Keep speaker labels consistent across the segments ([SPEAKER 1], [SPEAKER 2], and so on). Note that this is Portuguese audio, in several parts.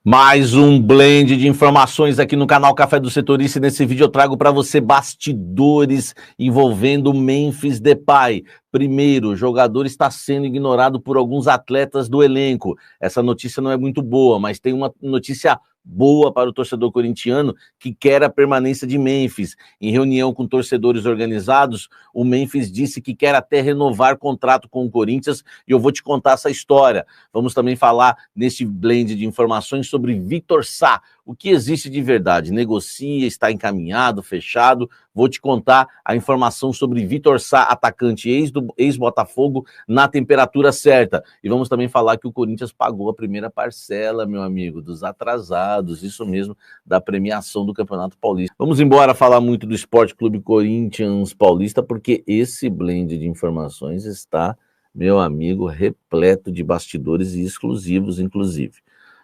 [SPEAKER 1] Mais um blend de informações aqui no canal Café do Setorista. Nesse vídeo eu trago para você bastidores envolvendo o Memphis Depay. Primeiro, o jogador está sendo ignorado por alguns atletas do elenco. Essa notícia não é muito boa, mas tem uma notícia boa para o torcedor corintiano que quer a permanência de Memphis. Em reunião com torcedores organizados, o Memphis disse que quer até renovar contrato com o Corinthians e eu vou te contar essa história. Vamos também falar neste blend de informações sobre Vitor Sá. O que existe de verdade? Negocia, está encaminhado, fechado? Vou te contar a informação sobre Vitor Sá, atacante ex-Botafogo, na temperatura certa. E vamos também falar que o Corinthians pagou a primeira parcela, meu amigo, dos atrasados, isso mesmo, da premiação do Campeonato Paulista. Vamos embora falar muito do Esporte Clube Corinthians Paulista, porque esse blend de informações está, meu amigo, repleto de bastidores e exclusivos, inclusive.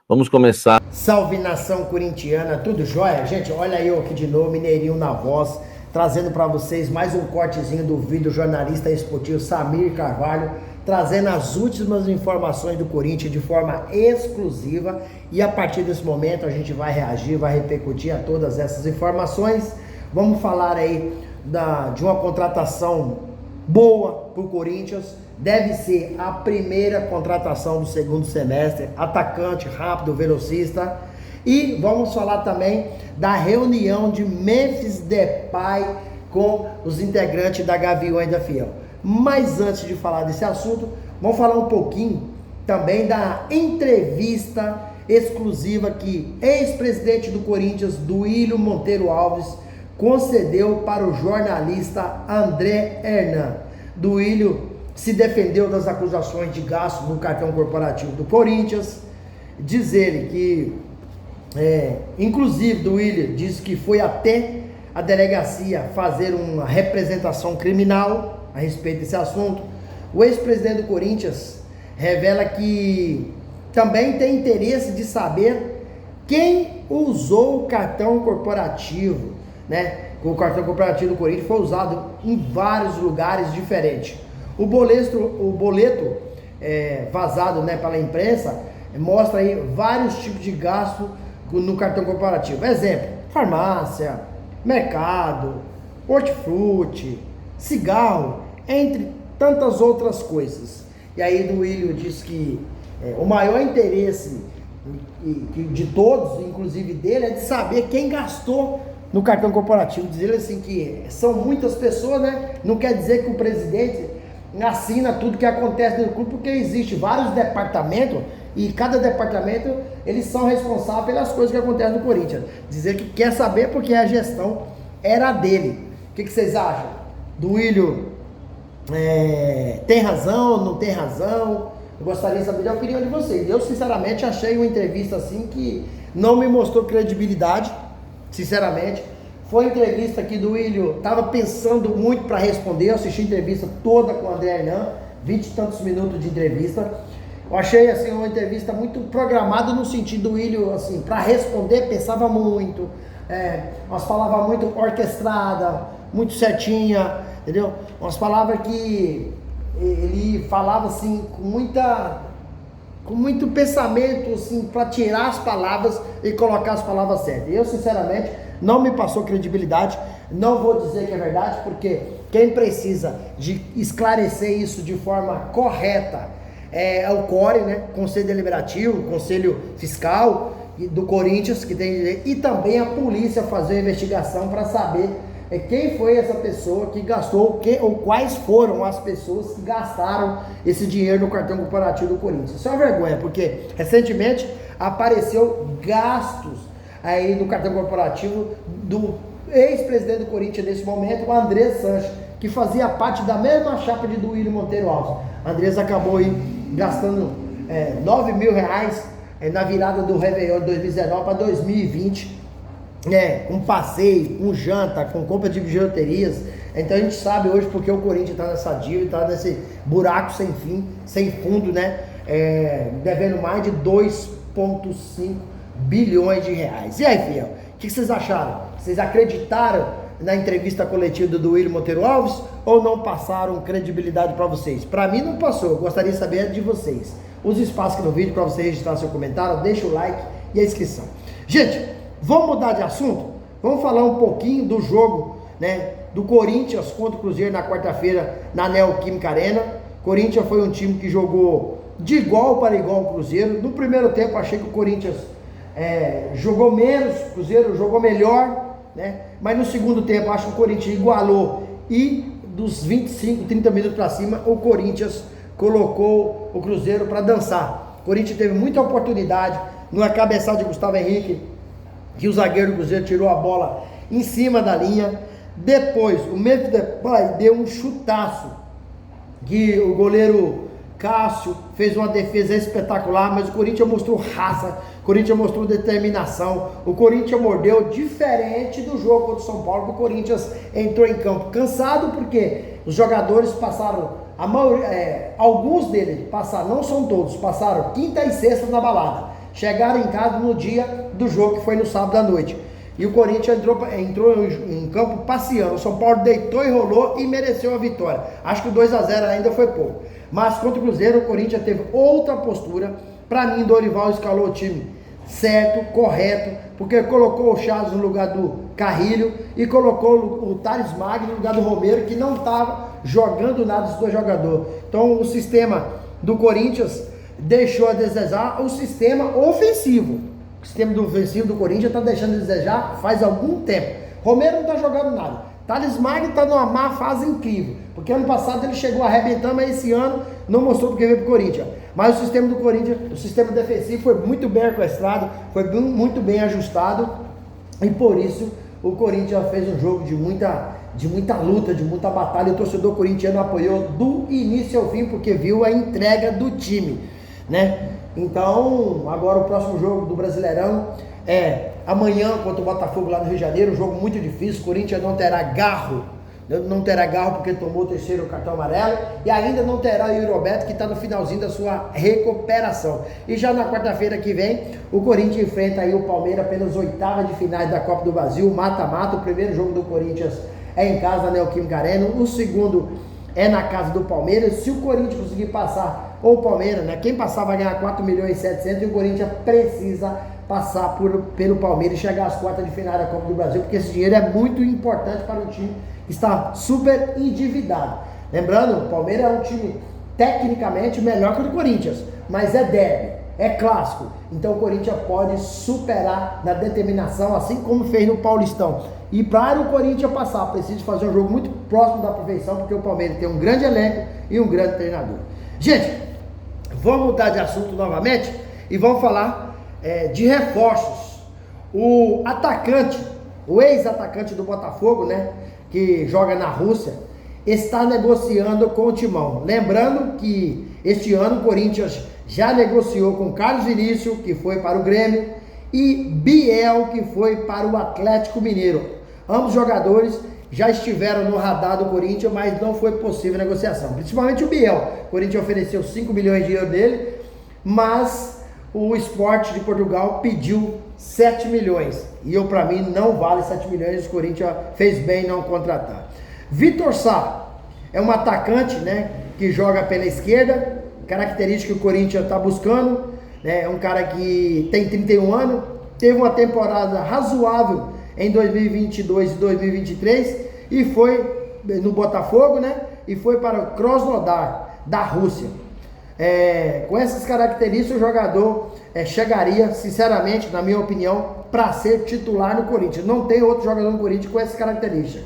[SPEAKER 1] Vamos começar.
[SPEAKER 2] Salve nação corintiana, tudo jóia? Gente, olha eu aqui de novo, Mineirinho na voz, trazendo para vocês mais um cortezinho do vídeo jornalista esportivo Samir Carvalho, trazendo as últimas informações do Corinthians de forma exclusiva. E a partir desse momento a gente vai reagir, vai repercutir a todas essas informações. Vamos falar aí de uma contratação boa para o Corinthians. Deve ser a primeira contratação do segundo semestre, atacante rápido, velocista. E vamos falar também da reunião de Memphis Depay com os integrantes da Gaviões da Fiel. Mas antes de falar desse assunto, vamos falar um pouquinho também da entrevista exclusiva que ex-presidente do Corinthians, Duílio Monteiro Alves, concedeu para o jornalista André Hernan. Duílio se defendeu das acusações de gasto no cartão corporativo do Corinthians. Diz ele que, inclusive, Duílio disse que foi até a delegacia fazer uma representação criminal a respeito desse assunto. O ex-presidente do Corinthians revela que também tem interesse de saber quem usou o cartão corporativo, né? O cartão corporativo do Corinthians foi usado em vários lugares diferentes. O boleto vazado, né, pela imprensa mostra aí vários tipos de gasto no cartão corporativo. Exemplo, farmácia, mercado, hortifruti, cigarro, entre tantas outras coisas. E aí Duílio diz que o maior interesse de todos, inclusive dele, é de saber quem gastou no cartão corporativo. Diz ele assim que são muitas pessoas, né? Não quer dizer que o presidente assina tudo que acontece no clube, porque existe vários departamentos e cada departamento eles são responsáveis pelas coisas que acontecem no Corinthians. Dizer que quer saber porque a gestão era dele. O que vocês acham? Duílio tem razão, não tem razão? Eu gostaria de saber a opinião de vocês. Eu sinceramente achei uma entrevista assim que não me mostrou credibilidade, sinceramente. Foi uma entrevista que Duílio estava pensando muito para responder. Eu assisti a entrevista toda com o André Hernan, 20 e tantos minutos de entrevista. Eu achei assim uma entrevista muito programada no sentido, Duílio, assim, para responder, pensava muito, umas palavras muito orquestradas, muito certinha, entendeu? Umas palavras que ele falava assim com muito pensamento, assim, para tirar as palavras e colocar as palavras certas. Eu, sinceramente, não me passou credibilidade. Não vou dizer que é verdade, porque quem precisa de esclarecer isso de forma correta é o CORE, né? Conselho Deliberativo, Conselho Fiscal do Corinthians, que tem, e também a polícia fazer uma investigação para saber quem foi essa pessoa que gastou, ou quais foram as pessoas que gastaram esse dinheiro no cartão corporativo do Corinthians. Isso é uma vergonha, porque recentemente apareceu gastos aí no cartão corporativo do ex-presidente do Corinthians nesse momento, o André Sanches, que fazia parte da mesma chapa de Duílio Monteiro Alves. Andrés acabou aí gastando 9 mil reais na virada do Réveillon de 2019 para 2020, com passeio, com janta, com compra de bijuterias. Então a gente sabe hoje porque o Corinthians está nessa dívida, está nesse buraco sem fim, sem fundo, né? Devendo mais de 2,5 bilhões de reais. E aí, fiel, o que vocês acharam? Vocês acreditaram na entrevista coletiva do Duílio Monteiro Alves ou não passaram credibilidade para vocês? Para mim não passou, eu gostaria de saber de vocês. Use o espaço aqui no vídeo para você registrar seu comentário, deixa o like e a inscrição. Gente, vamos mudar de assunto? Vamos falar um pouquinho do jogo, né, do Corinthians contra o Cruzeiro na quarta-feira na Neoquímica Arena. Corinthians foi um time que jogou de igual para igual ao Cruzeiro. No primeiro tempo achei que o Corinthians jogou menos, o Cruzeiro jogou melhor, né? Mas no segundo tempo acho que o Corinthians igualou e dos 25, 30 minutos para cima o Corinthians colocou o Cruzeiro para dançar. O Corinthians teve muita oportunidade numa cabeçada de Gustavo Henrique, que o zagueiro do Cruzeiro tirou a bola em cima da linha. Depois o Memphis Depay deu um chutaço que o goleiro Cássio fez uma defesa espetacular, mas o Corinthians mostrou raça, o Corinthians mostrou determinação, o Corinthians mordeu, diferente do jogo contra o São Paulo, que o Corinthians entrou em campo cansado, porque os jogadores passaram, alguns deles passaram, não são todos, passaram quinta e sexta na balada, chegaram em casa no dia do jogo, que foi no sábado à noite, e o Corinthians entrou em campo passeando. O São Paulo deitou e rolou e mereceu a vitória. Acho que o 2-0 ainda foi pouco. Mas contra o Cruzeiro, o Corinthians teve outra postura. Para mim, Dorival escalou o time certo, correto, porque colocou o Charles no lugar do Carrilho e colocou o Thales Magno no lugar do Romero, que não estava jogando nada dos dois jogadores. Então, o sistema do Corinthians deixou a desejar o sistema ofensivo. O sistema ofensivo do Corinthians está deixando a desejar faz algum tempo. Romero não está jogando nada. Thales Magno está numa má fase incrível, porque ano passado ele chegou arrebentando, mas esse ano não mostrou porque veio para o Corinthians. Mas o sistema do Corinthians, o sistema defensivo foi muito bem orquestrado, foi muito bem ajustado, e por isso o Corinthians fez um jogo de muita luta, de muita batalha. O torcedor corintiano apoiou do início ao fim, porque viu a entrega do time, né? Então, agora o próximo jogo do Brasileirão é amanhã contra o Botafogo lá no Rio de Janeiro, um jogo muito difícil. O Corinthians não terá garro porque tomou o terceiro cartão amarelo, e ainda não terá o Yuri Roberto, que está no finalzinho da sua recuperação. E já na quarta-feira que vem, o Corinthians enfrenta aí o Palmeiras pelas oitavas de finais da Copa do Brasil, mata-mata. O primeiro jogo do Corinthians é em casa, na Neoquímica Arena, o segundo é na casa do Palmeiras. Se o Corinthians conseguir passar, ou o Palmeiras, né? Quem passar vai ganhar 4.700.000, e o Corinthians precisa passar pelo Palmeiras e chegar às quartas de final da Copa do Brasil, porque esse dinheiro é muito importante para o time que está super endividado. Lembrando, o Palmeiras é um time tecnicamente melhor que o do Corinthians, mas é derby, é clássico, então o Corinthians pode superar na determinação, assim como fez no Paulistão. E para o Corinthians passar, precisa fazer um jogo muito próximo da perfeição, porque o Palmeiras tem um grande elenco e um grande treinador. Gente, vamos mudar de assunto novamente e vamos falar de reforços. O atacante, o ex-atacante do Botafogo, né, que joga na Rússia, está negociando com o Timão. Lembrando que este ano o Corinthians já negociou com Carlos Vinícius, que foi para o Grêmio, e Biel, que foi para o Atlético Mineiro. Ambos jogadores já estiveram no radar do Corinthians, mas não foi possível a negociação. Principalmente o Biel. O Corinthians ofereceu 5 milhões de euros dele, mas o Sport de Portugal pediu 7 milhões. E para mim não vale 7 milhões, o Corinthians fez bem em não contratar. Vitor Sá é um atacante, né, que joga pela esquerda, característica que o Corinthians está buscando, né, é um cara que tem 31 anos, teve uma temporada razoável em 2022 e 2023 e foi no Botafogo, né, e foi para o Krasnodar da Rússia. Com essas características o jogador chegaria, sinceramente, na minha opinião, para ser titular no Corinthians. Não tem outro jogador no Corinthians com essas características.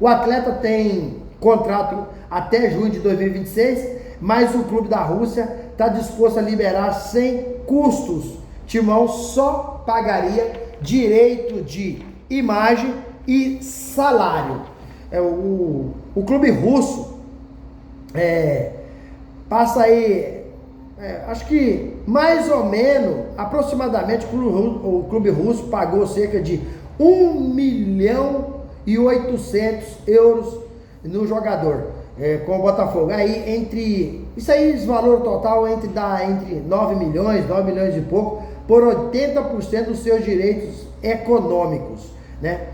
[SPEAKER 2] O atleta tem contrato até junho de 2026, mas o clube da Rússia está disposto a liberar sem custos. Timão só pagaria direito de imagem e salário. O clube russo passa aí, acho que mais ou menos, aproximadamente, o clube russo pagou cerca de 1.800.000 euros no jogador, com o Botafogo. Aí, esse valor total entre 9 milhões e pouco, por 80% dos seus direitos econômicos, né?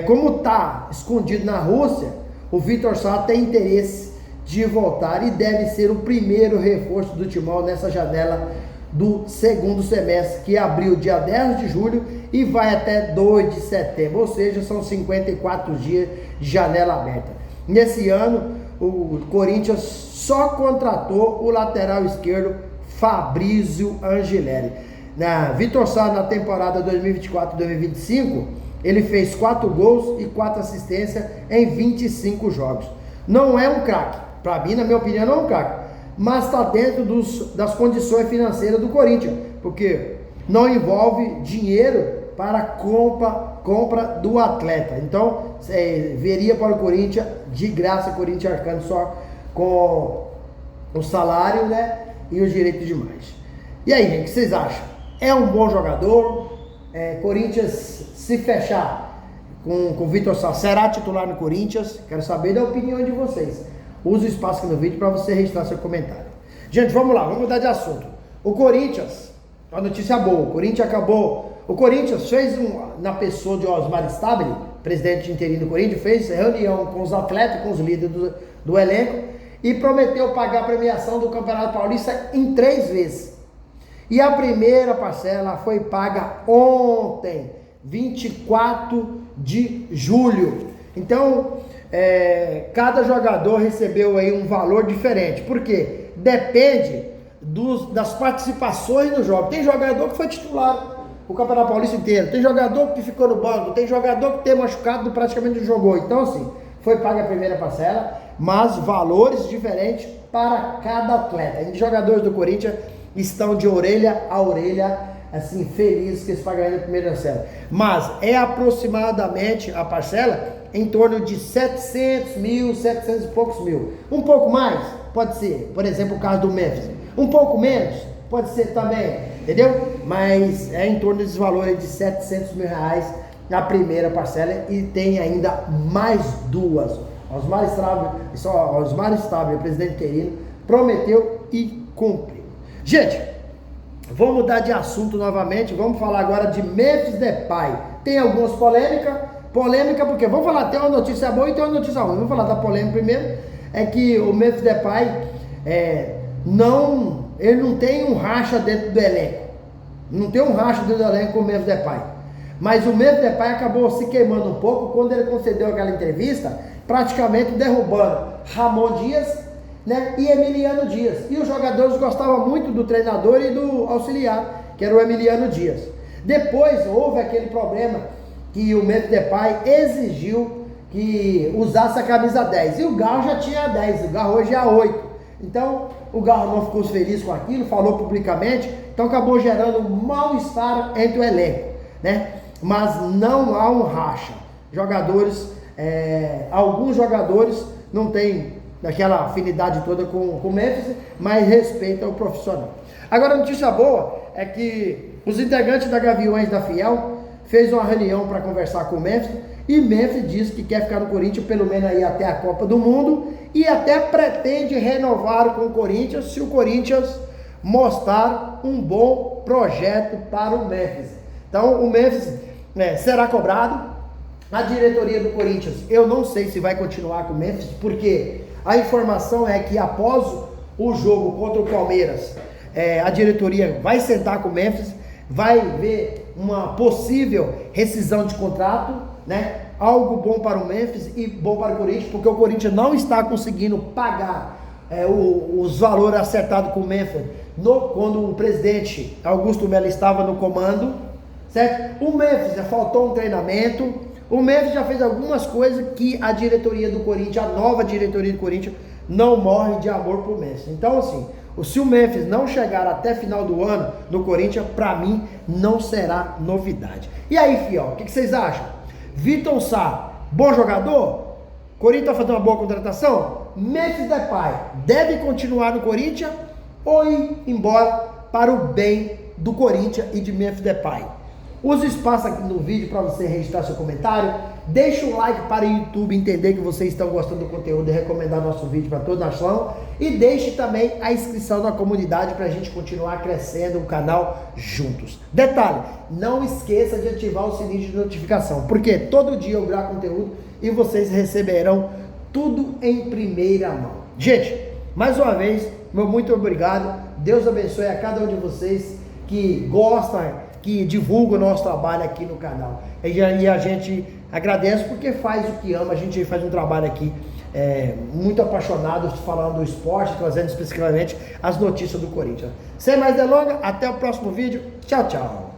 [SPEAKER 2] Como está escondido na Rússia, o Vitor Sá tem interesse de voltar e deve ser o primeiro reforço do Timão nessa janela do segundo semestre, que abriu dia 10 de julho e vai até 2 de setembro, ou seja, são 54 dias de janela aberta. Nesse ano, o Corinthians só contratou o lateral esquerdo Fabrício Angeleri. Vitor Sá, na temporada 2024-2025, ele fez 4 gols e 4 assistências em 25 jogos. Não é um craque, para mim, na minha opinião, não é um craque, mas está dentro das condições financeiras do Corinthians, porque não envolve dinheiro para compra do atleta. Então, veria para o Corinthians, de graça, o Corinthians arcando só com o salário, né, e os direitos demais. E aí, gente, o que vocês acham? É um bom jogador? Corinthians, se fechar com o Vitor Sá, será titular no Corinthians? Quero saber da opinião de vocês. Use o espaço aqui no vídeo para você registrar seu comentário. Gente, vamos lá, vamos mudar de assunto. O Corinthians, uma notícia boa, o Corinthians fez na pessoa de Osmar Stabile, presidente interino do Corinthians, fez reunião com os atletas, com os líderes do elenco e prometeu pagar a premiação do Campeonato Paulista em 3 vezes. E a primeira parcela foi paga ontem, 24 de julho. Então, cada jogador recebeu aí um valor diferente. Por quê? Depende das participações no jogo. Tem jogador que foi titular o Campeonato Paulista inteiro, tem jogador que ficou no banco, tem jogador que tem machucado, praticamente não jogou. Então, assim, foi paga a primeira parcela, mas valores diferentes para cada atleta. E os jogadores do Corinthians estão de orelha a orelha, assim, felizes que eles pagaram a primeira parcela. Mas é aproximadamente a parcela em torno de 700 mil, 700 e poucos mil. Um pouco mais, pode ser, por exemplo, o caso do Memphis. Um pouco menos, pode ser também, entendeu? Mas é em torno desses valores de 700 mil reais na primeira parcela e tem ainda mais 2. Osmar Stabile, presidente interino, prometeu e cumpriu. Gente, vamos mudar de assunto novamente, vamos falar agora de Memphis Depay. Tem algumas polêmica porque, vamos falar, tem uma notícia boa e tem uma notícia ruim. Vamos falar da polêmica primeiro, é que o Memphis Depay, ele não tem um racha dentro do elenco, não tem um racha dentro do elenco com o Memphis Depay, mas o Memphis Depay acabou se queimando um pouco quando ele concedeu aquela entrevista, praticamente derrubando Ramon Dias, né, e Emiliano Dias, e os jogadores gostavam muito do treinador e do auxiliar, que era o Emiliano Dias. Depois houve aquele problema que o Memphis Depay exigiu que usasse a camisa 10, e o Garro já tinha a 10, o Garro hoje é a 8, então o Garro não ficou feliz com aquilo, falou publicamente, então acabou gerando um mal-estar entre o elenco, né? Mas não há um racha. Alguns jogadores não têm aquela afinidade toda com o Memphis, mas respeitam o profissional. Agora, a notícia boa é que os integrantes da Gaviões da Fiel fez uma reunião para conversar com o Memphis, e Memphis disse que quer ficar no Corinthians pelo menos aí até a Copa do Mundo, e até pretende renovar com o Corinthians se o Corinthians mostrar um bom projeto para o Memphis. Então o Memphis será cobrado. A diretoria do Corinthians, eu não sei se vai continuar com o Memphis, porque a informação é que após o jogo contra o Palmeiras, a diretoria vai sentar com o Memphis, vai ver uma possível rescisão de contrato, né? Algo bom para o Memphis e bom para o Corinthians, porque o Corinthians não está conseguindo pagar os valores acertados com o Memphis quando o presidente Augusto Melo estava no comando, certo? O Memphis faltou um treinamento, o Memphis já fez algumas coisas que a diretoria do Corinthians, a nova diretoria do Corinthians, não morre de amor por Memphis. Então, assim, se o Memphis não chegar até final do ano no Corinthians, para mim não será novidade. E aí, fiel, o que vocês acham? Vitor Sá, bom jogador? Corinthians está fazendo uma boa contratação? Memphis Depay deve continuar no Corinthians ou ir embora para o bem do Corinthians e de Memphis Depay? Use o espaço aqui no vídeo para você registrar seu comentário. Deixe um like para o YouTube entender que vocês estão gostando do conteúdo e recomendar nosso vídeo para toda a nação. E deixe também a inscrição na comunidade para a gente continuar crescendo o canal juntos. Detalhe, não esqueça de ativar o sininho de notificação, porque todo dia eu gravo conteúdo e vocês receberão tudo em primeira mão. Gente, mais uma vez, meu muito obrigado. Deus abençoe a cada um de vocês que gostam, que divulgam o nosso trabalho aqui no canal. E a gente agradece porque faz o que ama. A gente faz um trabalho aqui muito apaixonado, falando do esporte, trazendo especificamente as notícias do Corinthians. Sem mais delongas, até o próximo vídeo. Tchau, tchau.